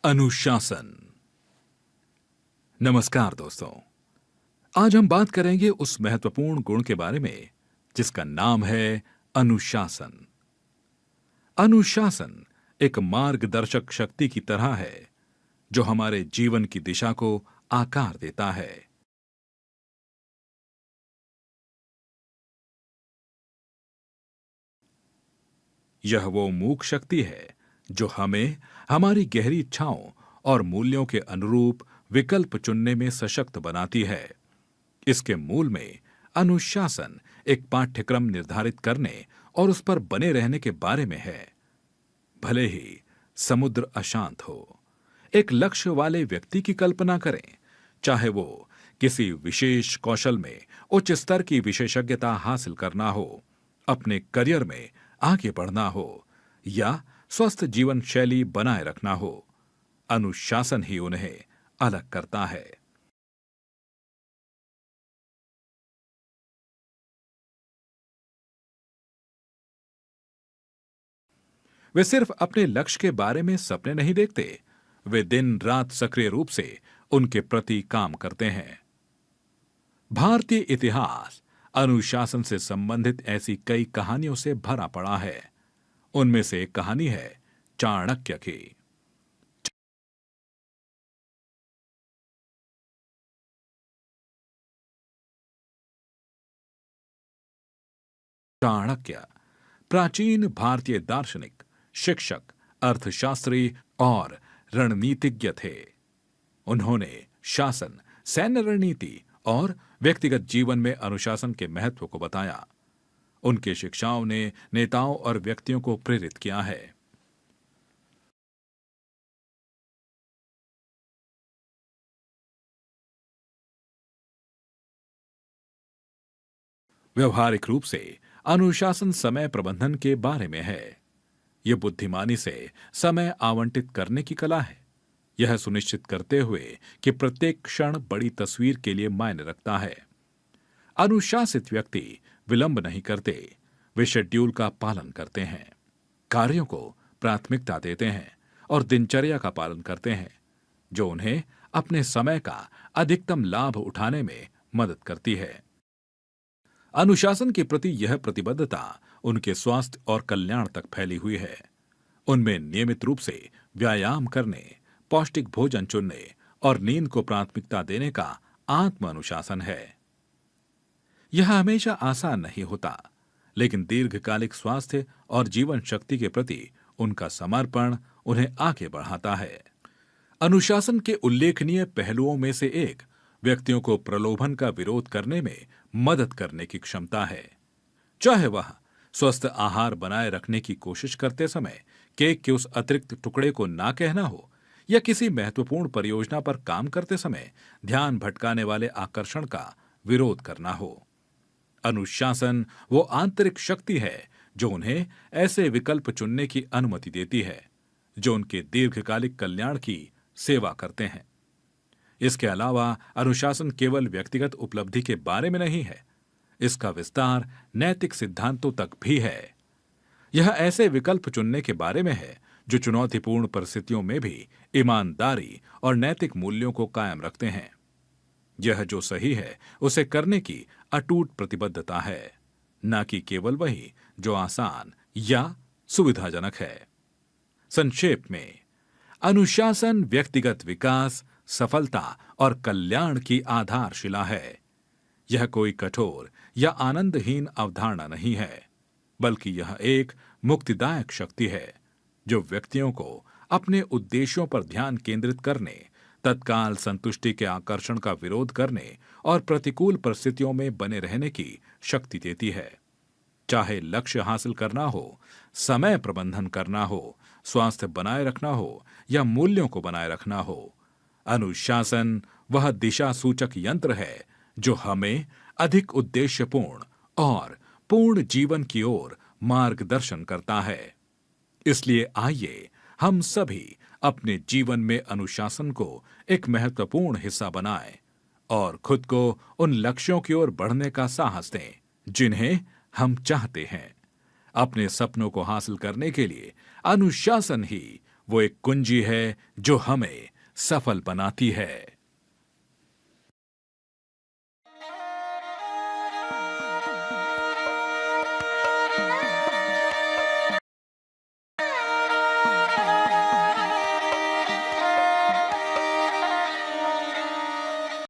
अनुशासन। नमस्कार दोस्तों, आज हम बात करेंगे उस महत्वपूर्ण गुण के बारे में जिसका नाम है अनुशासन। अनुशासन एक मार्गदर्शक शक्ति की तरह है जो हमारे जीवन की दिशा को आकार देता है। यह वो मूक शक्ति है जो हमें हमारी गहरी इच्छाओं और मूल्यों के अनुरूप विकल्प चुनने में सशक्त बनाती है। इसके मूल में अनुशासन एक पाठ्यक्रम निर्धारित करने और उस पर बने रहने के बारे में है। भले ही समुद्र अशांत हो, एक लक्ष्य वाले व्यक्ति की कल्पना करें, चाहे वो किसी विशेष कौशल में उच्च स्तर की विशेषज्ञता हासिल करना हो, अपने करियर में आगे बढ़ना हो या स्वस्थ जीवन शैली बनाए रखना हो, अनुशासन ही उन्हें अलग करता है। वे सिर्फ अपने लक्ष्य के बारे में सपने नहीं देखते, वे दिन रात सक्रिय रूप से उनके प्रति काम करते हैं। भारतीय इतिहास अनुशासन से संबंधित ऐसी कई कहानियों से भरा पड़ा है। उनमें से एक कहानी है चाणक्य की। चाणक्य प्राचीन भारतीय दार्शनिक, शिक्षक, अर्थशास्त्री और रणनीतिज्ञ थे। उन्होंने शासन, सैन्य रणनीति और व्यक्तिगत जीवन में अनुशासन के महत्व को बताया। उनकी शिक्षाओं ने नेताओं और व्यक्तियों को प्रेरित किया है। व्यवहारिक रूप से अनुशासन समय प्रबंधन के बारे में है। यह बुद्धिमानी से समय आवंटित करने की कला है, यह सुनिश्चित करते हुए कि प्रत्येक क्षण बड़ी तस्वीर के लिए मायने रखता है। अनुशासित व्यक्ति विलंब नहीं करते, वे शेड्यूल का पालन करते हैं, कार्यों को प्राथमिकता देते हैं और दिनचर्या का पालन करते हैं, जो उन्हें अपने समय का अधिकतम लाभ उठाने में मदद करती है। अनुशासन के प्रति यह प्रतिबद्धता उनके स्वास्थ्य और कल्याण तक फैली हुई है। उनमें नियमित रूप से व्यायाम करने, पौष्टिक भोजन चुनने और नींद को प्राथमिकता देने का आत्म अनुशासन है। यह हमेशा आसान नहीं होता, लेकिन दीर्घकालिक स्वास्थ्य और जीवन शक्ति के प्रति उनका समर्पण उन्हें आगे बढ़ाता है। अनुशासन के उल्लेखनीय पहलुओं में से एक व्यक्तियों को प्रलोभन का विरोध करने में मदद करने की क्षमता है। चाहे वह स्वस्थ आहार बनाए रखने की कोशिश करते समय केक के उस अतिरिक्त टुकड़े को ना कहना हो या किसी महत्वपूर्ण परियोजना पर काम करते समय ध्यान भटकाने वाले आकर्षण का विरोध करना हो। अनुशासन वो आंतरिक शक्ति है जो उन्हें ऐसे विकल्प चुनने की अनुमति देती है जो उनके दीर्घकालिक कल्याण की सेवा करते हैं। इसके अलावा अनुशासन केवल व्यक्तिगत उपलब्धि के बारे में नहीं है, इसका विस्तार नैतिक सिद्धांतों तक भी है। यह ऐसे विकल्प चुनने के बारे में है जो चुनौतीपूर्ण परिस्थितियों में भी ईमानदारी और नैतिक मूल्यों को कायम रखते हैं। यह जो सही है उसे करने की अटूट प्रतिबद्धता है, न कि केवल वही जो आसान या सुविधाजनक है। संक्षेप में, अनुशासन व्यक्तिगत विकास, सफलता और कल्याण की आधारशिला है। यह कोई कठोर या आनंदहीन अवधारणा नहीं है, बल्कि यह एक मुक्तिदायक शक्ति है जो व्यक्तियों को अपने उद्देश्यों पर ध्यान केंद्रित करने, तत्काल संतुष्टि के आकर्षण का विरोध करने और प्रतिकूल परिस्थितियों में बने रहने की शक्ति देती है। चाहे लक्ष्य हासिल करना हो, समय प्रबंधन करना हो, स्वास्थ्य बनाए रखना हो या मूल्यों को बनाए रखना हो, अनुशासन वह दिशा सूचक यंत्र है जो हमें अधिक उद्देश्यपूर्ण और पूर्ण जीवन की ओर मार्गदर्शन करता है। इसलिए आइए हम सभी अपने जीवन में अनुशासन को एक महत्वपूर्ण हिस्सा बनाएं और खुद को उन लक्ष्यों की ओर बढ़ने का साहस दें जिन्हें हम चाहते हैं। अपने सपनों को हासिल करने के लिए अनुशासन ही वो एक कुंजी है जो हमें सफल बनाती है।